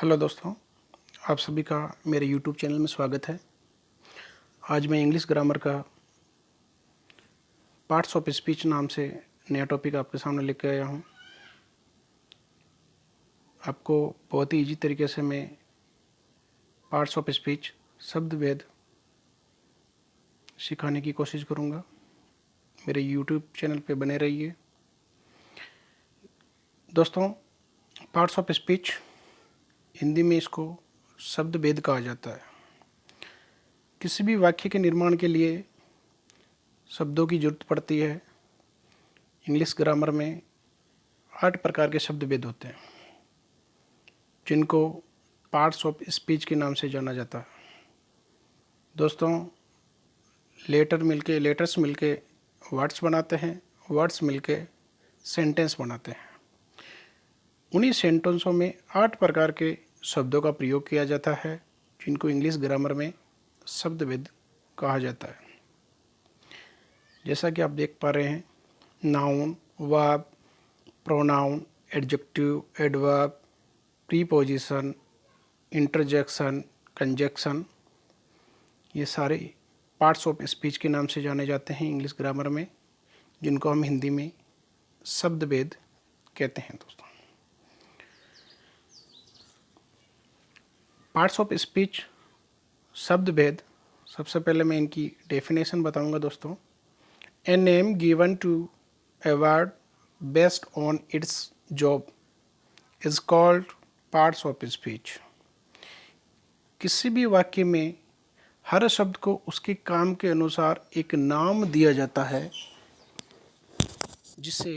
Hello दोस्तों, आप सभी का मेरे YouTube चैनल में स्वागत है। आज मैं इंग्लिश ग्रामर का पार्ट्स ऑफ स्पीच नाम से नया टॉपिक आपके सामने लेकर आया हूँ। आपको बहुत ही इजी तरीके से मैं पार्ट्स ऑफ स्पीच शब्द भेद सिखाने की कोशिश करूँगा। मेरे YouTube चैनल पे बने रहिए। दोस्तों, पार्ट्स ऑफ स्पीच हिंदी में इसको शब्द भेद कहा जाता है। किसी भी वाक्य के निर्माण के लिए शब्दों की जरूरत पड़ती है। इंग्लिश ग्रामर में 8 प्रकार के शब्द भेद होते हैं, जिनको पार्ट्स ऑफ स्पीच के नाम से जाना जाता है। दोस्तों, लेटर्स मिलके वर्ड्स बनाते हैं, वर्ड्स मिलके सेंटेंस बनाते हैं। उन्हीं सेंटेंसों में 8 प्रकार के शब्दों का प्रयोग किया जाता है, जिनको इंग्लिश ग्रामर में शब्द भेद कहा जाता है। जैसा कि आप देख पा रहे हैं, noun, verb, pronoun, adjective, adverb, preposition, interjection, conjunction, ये सारे पार्ट्स ऑफ स्पीच के नाम से जाने जाते हैं इंग्लिश ग्रामर में, जिनको हम हिंदी में शब्द भेद कहते हैं। दोस्तों, पार्ट्स ऑफ स्पीच शब्द भेद, सबसे पहले मैं इनकी डेफिनेशन बताऊंगा। दोस्तों, a name given to a word based on its job is called parts of speech. किसी भी वाक्य में हर शब्द को उसके काम के अनुसार एक नाम दिया जाता है, जिसे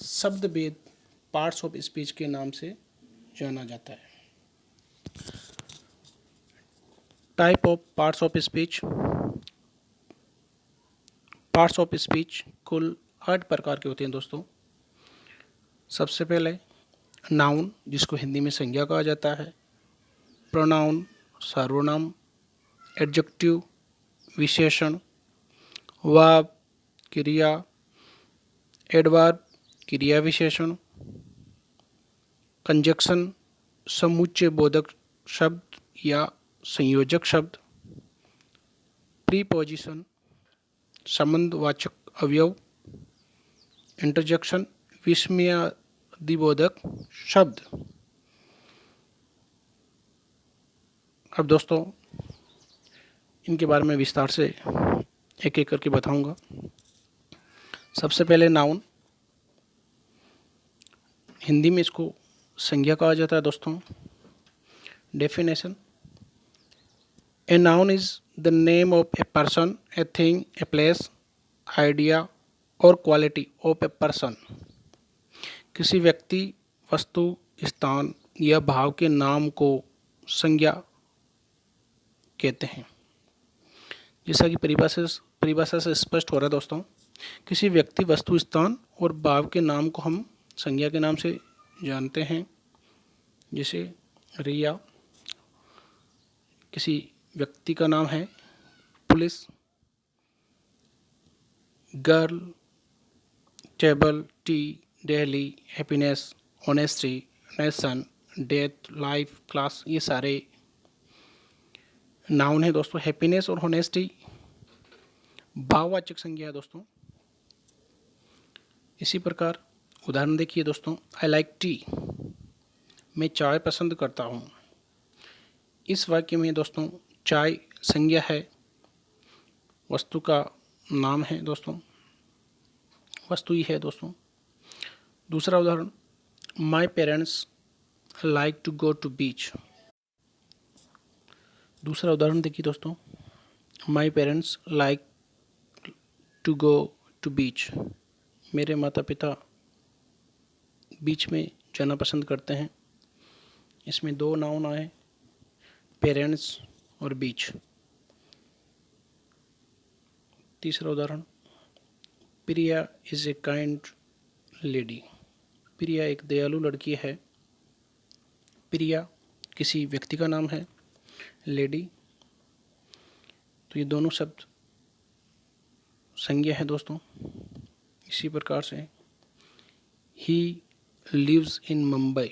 शब्द भेद पार्ट्स ऑफ स्पीच के नाम से जाना जाता है। Type of parts of speech. Parts of speech कुल 8 प्रकार के होते हैं। दोस्तों, सबसे पहले नाउन, जिसको हिंदी में संज्ञा कहा जाता है। प्रोनाउन, सर्वनाम। एडजेक्टिव, विशेषण। वर्ब, क्रिया। एडवर्ब, क्रिया विशेषण। कंजक्शन, समुच्चय बोधक शब्द या संयोजक शब्द। प्रीपोजिशन, संबंधवाचक अवयव। इंटरजेक्शन, विस्मयादिबोधक शब्द। अब दोस्तों, इनके बारे में विस्तार से एक एक करके बताऊंगा। सबसे पहले नाउन, हिंदी में इसको संज्ञा कहा जाता है। दोस्तों, definition, a noun is the name of a person, a thing, a place, idea और क्वालिटी ऑफ ए पर्सन। किसी व्यक्ति, वस्तु, स्थान या भाव के नाम को संज्ञा कहते हैं। जैसा कि परिभाषा से स्पष्ट हो रहा है। दोस्तों, किसी व्यक्ति, वस्तु, स्थान और भाव के नाम को हम संज्ञा के नाम से जानते हैं। जैसे रिया किसी व्यक्ति का नाम है। Police, girl, table, T, Delhi, happiness, honesty, nation, death, life, class, ये सारे नाउन है। दोस्तों, हैप्पीनेस और ऑनेस्टी भाववाचक संज्ञा है। दोस्तों, इसी प्रकार उदाहरण देखिए। दोस्तों, आई लाइक टी, मैं चाय पसंद करता हूँ। इस वाक्य में दोस्तों चाय संज्ञा है, वस्तु का नाम है। दोस्तों, वस्तु ही है। दोस्तों, दूसरा उदाहरण, my parents like to go to beach. दूसरा उदाहरण देखिए। दोस्तों, my parents like to go to beach, मेरे माता पिता बीच में जाना पसंद करते हैं। इसमें 2 नाउन आए, पेरेंट्स और बीच। तीसरा उदाहरण, प्रिया इज ए काइंड लेडी, प्रिया एक दयालु लड़की है। प्रिया किसी व्यक्ति का नाम है। लेडी, तो ये दोनों शब्द संज्ञा है। दोस्तों, इसी प्रकार से ही लिव्स इन मुंबई,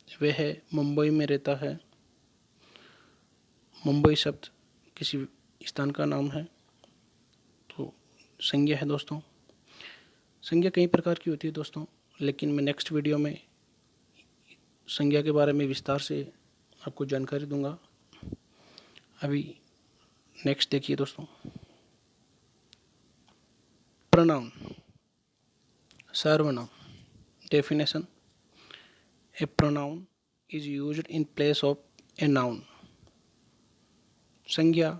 वह मुंबई में रहता है। मुंबई शब्द किसी स्थान का नाम है। तो संज्ञा है दोस्तों। संज्ञा कई प्रकार की होती है दोस्तों, लेकिन मैं नेक्स्ट वीडियो में संज्ञा के बारे में विस्तार से आपको जानकारी दूंगा। अभी नेक्स्ट देखिए दोस्तों, प्रोनाउन, सर्वनाम। Definition: A pronoun is used in place of a noun. संज्ञा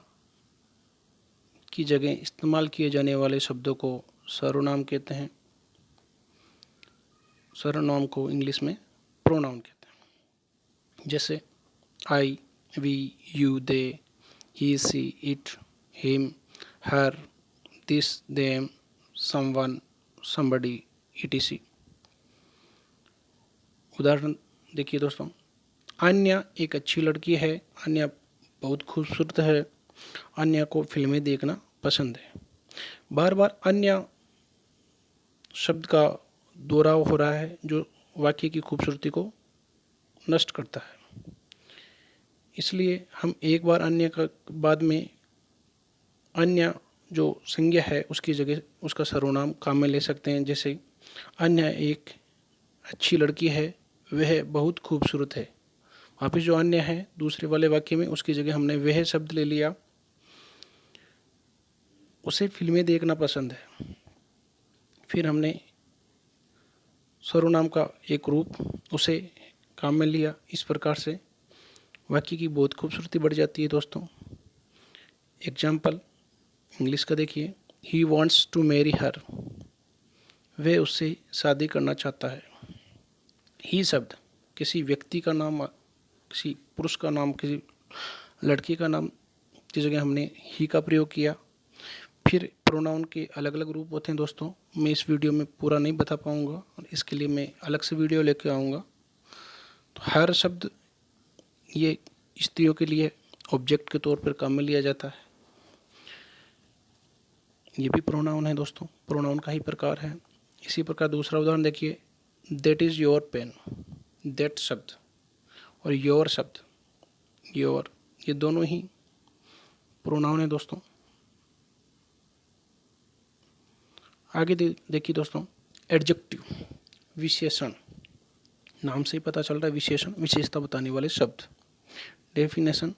की जगह इस्तेमाल किए जाने वाले शब्दों को सर्वनाम कहते हैं। सर्वनाम को इंग्लिश में प्रोनाउन कहते हैं। जैसे I, we, you, they, he, she, it, him, her, this, them, someone, somebody, etc। उदाहरण देखिए दोस्तों, अन्या एक अच्छी लड़की है। अन्या बहुत खूबसूरत है। अन्या को फिल्में देखना पसंद है। बार बार अन्या शब्द का दोहराव हो रहा है, जो वाक्य की खूबसूरती को नष्ट करता है। इसलिए हम एक बार अन्य का बाद में अन्य जो संज्ञा है उसकी जगह उसका सर्वनाम काम में ले सकते हैं। जैसे अन्य एक अच्छी लड़की है, वह बहुत खूबसूरत है। वापिस जो अन्य है दूसरे वाले वाक्य में, उसकी जगह हमने वह शब्द ले लिया। उसे फिल्में देखना पसंद है, फिर हमने सर्वनाम का एक रूप उसे काम में लिया। इस प्रकार से वाक्य की बहुत खूबसूरती बढ़ जाती है दोस्तों। एग्जाम्पल इंग्लिश का देखिए, he wants to marry her. वह उससे शादी करना चाहता है। ही शब्द किसी व्यक्ति का नाम, किसी पुरुष का नाम, किसी लड़की का नाम की जगह हमने ही का प्रयोग किया। फिर प्रोनाउन के अलग अलग रूप होते हैं दोस्तों। मैं इस वीडियो में पूरा नहीं बता पाऊँगा, और इसके लिए मैं अलग से वीडियो लेके आऊँगा। तो हर शब्द ये स्त्रियों के लिए ऑब्जेक्ट के तौर पर काम में लिया जाता है। ये भी प्रोनाउन है दोस्तों, प्रोनाउन का ही प्रकार है। इसी प्रकार दूसरा उदाहरण देखिए, that is your pen. That शब्द और योर शब्द, योर, ये दोनों ही प्रोनाउन है दोस्तों। आगे देखिए दोस्तों, एडजेक्टिव, विशेषण। नाम से ही पता चल रहा है विशेषण, विशेषता बताने वाले शब्द। Definition: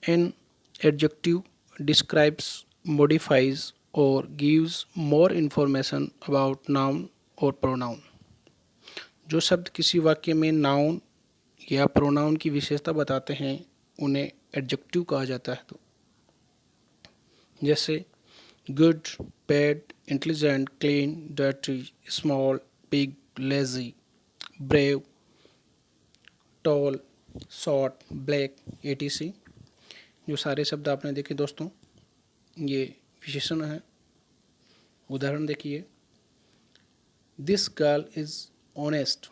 an adjective describes, modifies or gives more information about noun और pronoun। जो शब्द किसी वाक्य में नाउन या प्रोनाउन की विशेषता बताते हैं उन्हें एडजेक्टिव कहा जाता है। तो जैसे good, bad, intelligent, clean, dirty, small, big, lazy, brave, tall, short, black, etc। जो सारे शब्द आपने देखे दोस्तों, ये विशेषण है। उदाहरण देखिए, दिस गर्ल इज ऑनेस्ट।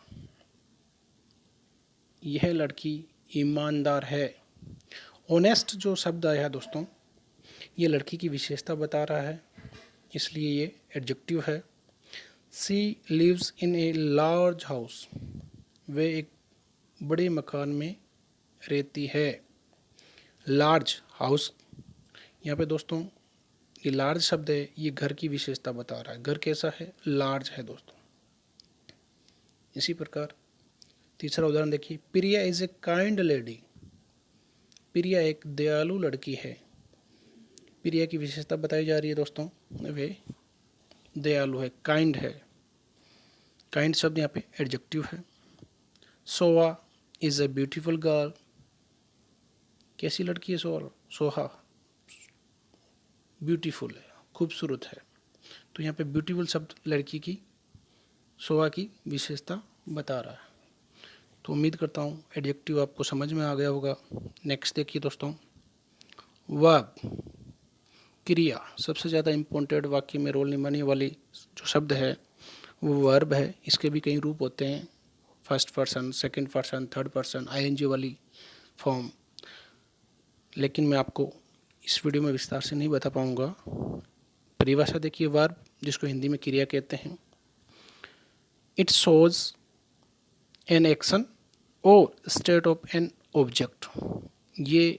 यह लड़की ईमानदार है। ऑनेस्ट जो शब्द आया है दोस्तों, ये लड़की की विशेषता बता रहा है, इसलिए ये एडजेक्टिव है। She lives in a large house. वे एक बड़े मकान में रहती है। लार्ज हाउस, यहाँ पे दोस्तों ये लार्ज शब्द है, ये घर की विशेषता बता रहा है। घर कैसा है? लार्ज है दोस्तों। इसी प्रकार तीसरा उदाहरण देखिए, प्रिया इज ए काइंड लेडी। प्रिया एक दयालु लड़की है। प्रिया की विशेषता बताई जा रही है दोस्तों, वे दयालु है, काइंड है। काइंड शब्द यहाँ पे एडजेक्टिव है। Soha is a beautiful girl. कैसी लड़की है सोहा? ब्यूटीफुल है, खूबसूरत है। तो यहाँ पे ब्यूटीफुल शब्द लड़की की, सोहा की विशेषता बता रहा है। तो उम्मीद करता हूँ एडजेक्टिव आपको समझ में आ गया होगा। नेक्स्ट देखिए दोस्तों, वर्ब, क्रिया। सबसे ज़्यादा इम्पोर्टेंट वाक्य में रोल निभाने वाली जो शब्द है वो वर्ब है। इसके भी कई रूप होते हैं, first person, second person, third person, ING वाली फॉर्म, लेकिन मैं आपको इस वीडियो में विस्तार से नहीं बता पाऊँगा। परिभाषा देखिए, वर्ब जिसको हिंदी में क्रिया कहते हैं। इट शोज एन एक्शन और स्टेट ऑफ एन ऑब्जेक्ट, ये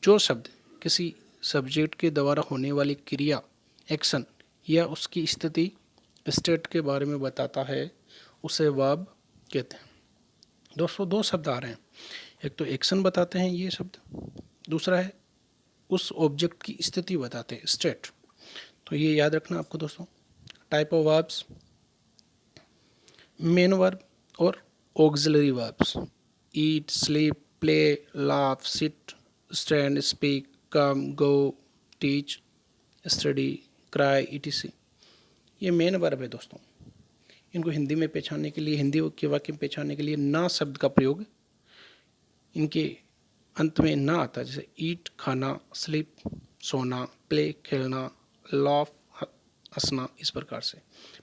जो शब्द किसी सब्जेक्ट के द्वारा होने वाली क्रिया, एक्शन या उसकी स्थिति, स्टेट के बारे में बताता है, उसे वर्ब कहते हैं। दोस्तों दो शब्द आ रहे हैं, एक तो एक्शन बताते हैं ये शब्द, दूसरा है उस ऑब्जेक्ट की स्थिति बताते हैं, स्टेट। तो ये याद रखना आपको दोस्तों। Type of verbs, main verb और auxiliary verbs, eat, sleep, play, laugh, sit, stand, speak, come, go, teach, study, cry, etc। ये मेन वर्ब है दोस्तों। इनको हिंदी में पहचानने के लिए, हिंदी के वाक्य में पहचानने के लिए ना शब्द का प्रयोग इनके अंत में ना आता, जैसे ईट खाना, स्लीप सोना, प्ले खेलना, लाफ हंसना, इस प्रकार से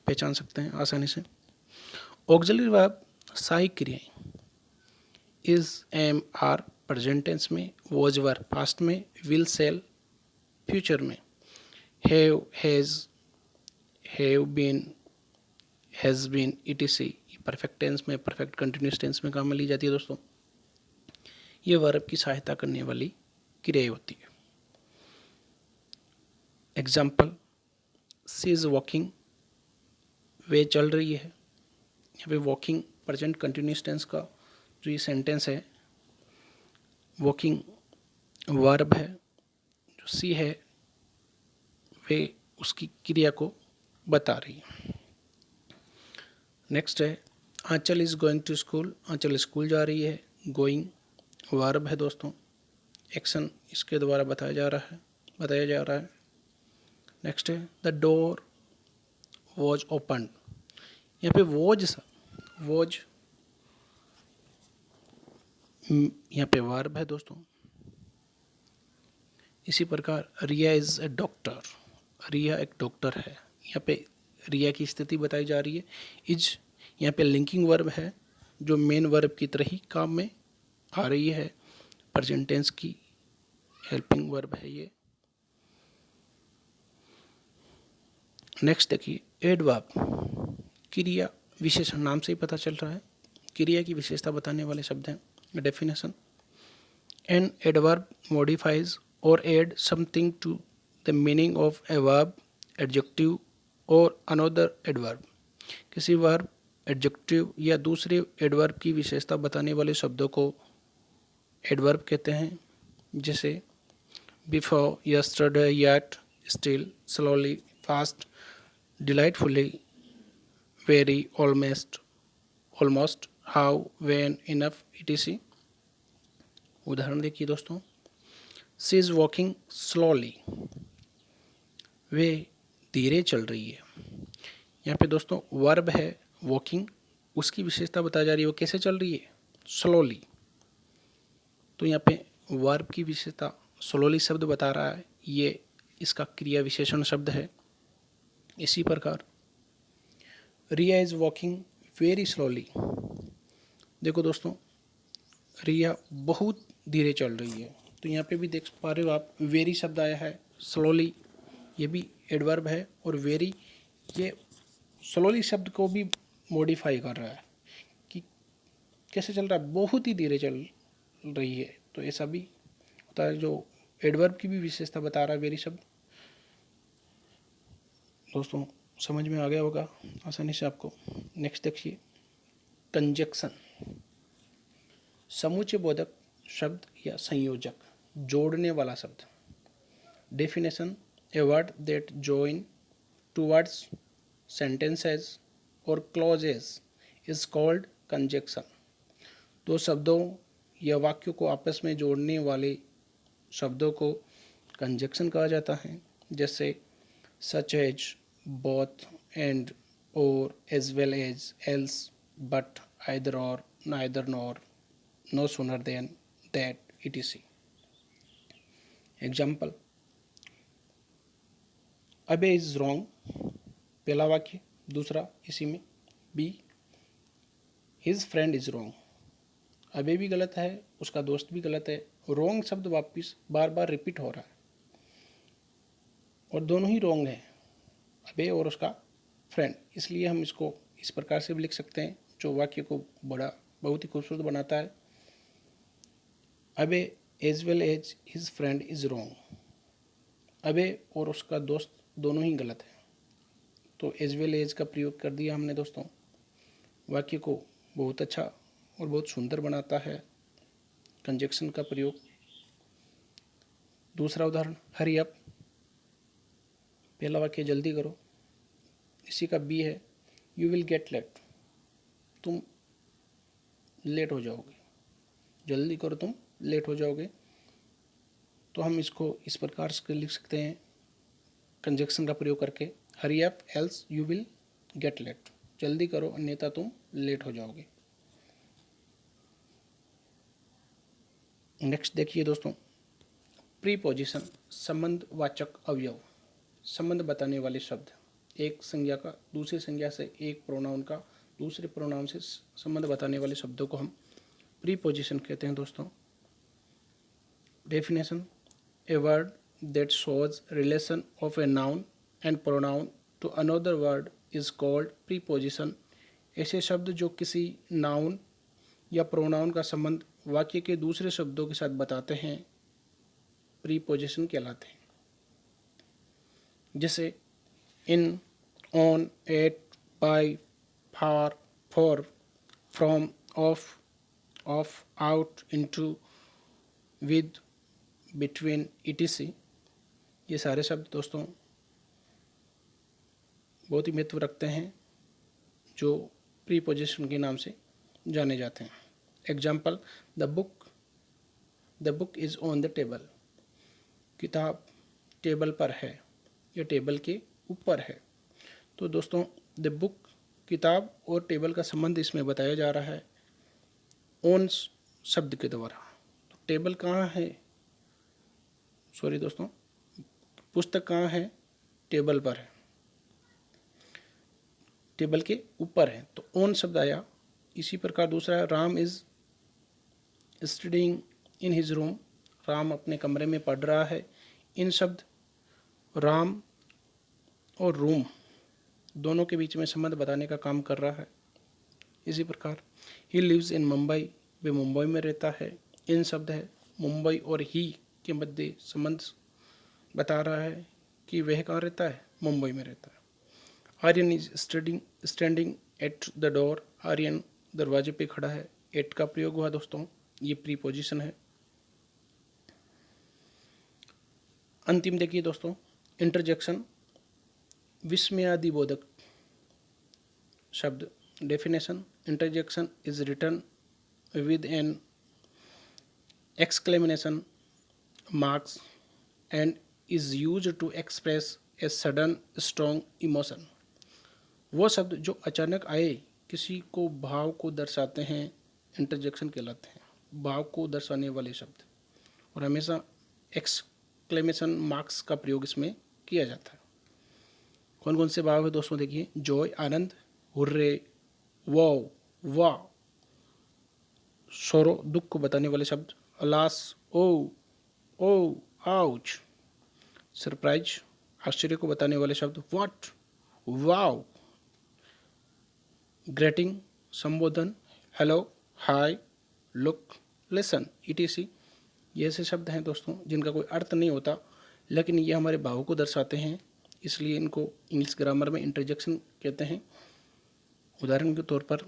पहचान सकते हैं आसानी से। ऑक्सिलरी वर्ब सहायक क्रियाएं, is, am, are present tense में, वॉज वर्ब पास्ट में, विल, सेल फ्यूचर में, have, has, have been, has been, etc perfect tense में, परफेक्ट कंटिन्यूस टेंस में काम में ली जाती है दोस्तों। ये वर्ब की सहायता करने वाली क्रियाएं होती है। एग्जाम्पल, सी इज़ वॉकिंग, वे चल रही है। यहाँ पे वॉकिंग प्रेजेंट कंटिन्यूस टेंस का जो ये सेंटेंस है, वॉकिंग वर्ब है, जो सी है वे उसकी क्रिया को बता रही है। नेक्स्ट है Aanchal is going to school, Aanchal school जा रही है। गोइंग वर्ब है दोस्तों, एक्शन इसके द्वारा बताया जा रहा है। नेक्स्ट है द डोर वॉज ओपन, यहाँ पे वॉज यहाँ पे वर्ब है दोस्तों। इसी प्रकार रिया इज़ ए डॉक्टर, रिया एक डॉक्टर है। यहाँ पे रिया की स्थिति बताई जा रही है। इज यहाँ पे लिंकिंग वर्ब है, जो मेन वर्ब की तरह ही काम में आ रही है। प्रेजेंट टेंस की हेल्पिंग वर्ब है ये। नेक्स्ट देखिए एडवर्ब, क्रिया विशेषण, नाम से ही पता चल रहा है क्रिया की विशेषता बताने वाले शब्द हैं। डेफिनेशन, एन एडवर्ब मॉडिफाइज और add something to the meaning of a verb, adjective और अनदर एडवर्ब। किसी वर्ब, एडजेक्टिव या दूसरे एडवर्ब की विशेषता बताने वाले शब्दों को एडवर्ब कहते हैं, जैसे before, yesterday, yet, still, slowly, fast, delightfully, very, almost, how, when, enough, etc। उदाहरण देखिए दोस्तों, शी इज़ वॉकिंग स्लोली, वे धीरे चल रही है। यहाँ पे दोस्तों वर्ब है वॉकिंग, उसकी विशेषता बताई जा रही है, वो कैसे चल रही है, स्लोली। तो यहाँ पे वर्ब की विशेषता स्लोली शब्द बता रहा है, ये इसका क्रिया विशेषण शब्द है। इसी प्रकार रिया इज़ वॉकिंग वेरी स्लोली, देखो दोस्तों रिया बहुत धीरे चल रही है। तो यहाँ पे भी देख पा रहे हो आप, वेरी शब्द आया है, स्लोली ये भी एडवर्ब है, और वेरी ये स्लोली शब्द को भी मॉडिफाई कर रहा है कि कैसे चल रहा है, बहुत ही धीरे चल रही है। तो ऐसा भी होता है, जो एडवर्ब की भी विशेषता बता रहा है वेरी शब्द। दोस्तों समझ में आ गया होगा आसानी से आपको। नेक्स्ट देखिए कंजक्शन, समुच्चय बोधक शब्द या संयोजक, जोड़ने वाला शब्द। Definition, a word that join two words, sentences और क्लॉजेस इज कॉल्ड कंजक्शन। दो शब्दों या वाक्यों को आपस में जोड़ने वाले शब्दों को कंजक्शन कहा जाता है, जैसे such as, both, and, or, as well as, else, but, either or, neither nor, no sooner than, that, etc। Example, Abe is wrong, पहला वाक्य। दूसरा इसी में B, his friend is wrong, Abe भी गलत है, उसका दोस्त भी गलत है। रॉन्ग शब्द वापिस बार बार रिपीट हो रहा है और दोनों ही रॉन्ग है, अबे और उसका फ्रेंड। इसलिए हम इसको इस प्रकार से भी लिख सकते हैं, जो वाक्य को बड़ा बहुत ही खूबसूरत बनाता है। Abe as well as his friend is wrong, Abe और उसका दोस्त दोनों ही गलत है। तो एज वेल एज का प्रयोग कर दिया हमने दोस्तों। वाक्य को बहुत अच्छा और बहुत सुंदर बनाता है कंजक्शन का प्रयोग। दूसरा उदाहरण, हरी अप, पहला वाक्य जल्दी करो, इसी का बी है यू विल गेट लेट, तुम लेट हो जाओगे, जल्दी करो तुम लेट हो जाओगे। तो हम इसको इस प्रकार से लिख सकते हैं कंजक्शन का प्रयोग करके, hurry up else you will get late, जल्दी करो अन्यथा तुम लेट हो जाओगे। नेक्स्ट देखिए दोस्तों, प्रीपोजिशन, संबंधवाचक अवयव, संबंध बताने वाले शब्द, एक संज्ञा का दूसरी संज्ञा से, एक प्रोनाउन का दूसरे प्रोनाउन से संबंध बताने वाले शब्दों को हम प्रीपोजिशन कहते हैं दोस्तों। Definition, a word that shows relation of a noun and pronoun to another word is called preposition. ऐसे शब्द जो किसी नाउन या प्रोनाउन का संबंध वाक्य के दूसरे शब्दों के साथ बताते हैं प्रीपोजिशन कहलाते हैं। जैसे in, on, at, by, far, for, from, of, out, into, with, between, etc। ये सारे शब्द दोस्तों बहुत ही महत्व रखते हैं जो प्रीपोजिशन के नाम से जाने जाते हैं। Example, the book is on the table, किताब टेबल पर है या टेबल के ऊपर है। तो दोस्तों द बुक, किताब और टेबल का संबंध इसमें बताया जा रहा है ऑन शब्द के द्वारा। तो टेबल कहाँ है, सॉरी दोस्तों, पुस्तक कहाँ है, टेबल पर है, टेबल के ऊपर है, तो ऑन शब्द आया। इसी प्रकार दूसरा है, Ram is studying in his room, Ram अपने कमरे में पढ़ रहा है। इन शब्द राम और रूम दोनों के बीच में संबंध बताने का काम कर रहा है। इसी प्रकार ही लिव्स इन मुंबई, वे मुंबई में रहता है। इन शब्द है मुंबई और ही के मध्य संबंध बता रहा है कि वह कहाँ रहता है, मुंबई में रहता है। Aryan is standing at the door, Aryan दरवाजे पे खड़ा है। एट का प्रयोग हुआ दोस्तों, ये प्रीपोजिशन है। अंतिम देखिए दोस्तों, इंटरजेक्शन, विस्मयादिबोधक शब्द। Definition, interjection is written with an exclamation marks and is used to express a sudden strong emotion। वो शब्द जो अचानक आए किसी को भाव को दर्शाते हैं इंटरजेक्शन कहलाते हैं, भाव को दर्शाने वाले शब्द। और हमेशा एक्सक्लेमेशन मार्क्स का प्रयोग इसमें किया जाता है। कौन कौन से भाव है दोस्तों देखिए, जॉय आनंद, हुर्रे, वाओ वाह, सोरो दुख को बताने वाले शब्द, अलास ओ आउच, सरप्राइज आश्चर्य को बताने वाले शब्द, व्हाट वाओ, ग्रेटिंग संबोधन, hello hi, look listen etc। ये ऐसे शब्द हैं दोस्तों जिनका कोई अर्थ नहीं होता लेकिन ये हमारे भावों को दर्शाते हैं, इसलिए इनको इंग्लिश ग्रामर में इंटरजेक्शन कहते हैं। उदाहरण के तौर पर,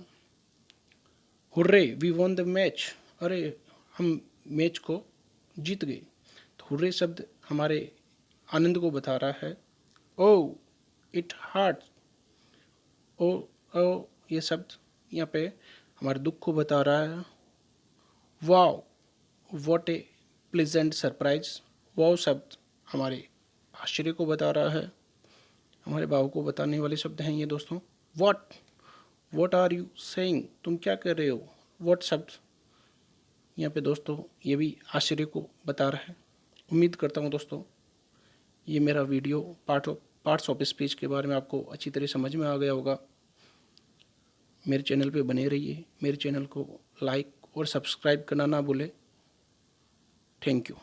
hurray we won the match, अरे हम मैच को जीत गए। तो हुर्रे शब्द हमारे आनंद को बता रहा है। ओ इट हार्ट, ओ ये शब्द यहाँ पे हमारे दुख को बता रहा है। Wow what A pleasant surprise, wow शब्द हमारे आश्चर्य को बता रहा है, हमारे भाव को बताने वाले शब्द हैं ये दोस्तों। व्हाट आर यू सेइंग, तुम क्या कर रहे हो। व्हाट शब्द यहाँ पे दोस्तों ये भी आश्चर्य को बता रहा है। उम्मीद करता हूँ दोस्तों ये मेरा वीडियो पार्ट्स ऑफ स्पीच के बारे में आपको अच्छी तरह समझ में आ गया होगा। मेरे चैनल पे बने रहिए, मेरे चैनल को लाइक और सब्सक्राइब करना ना भूलें। Thank you.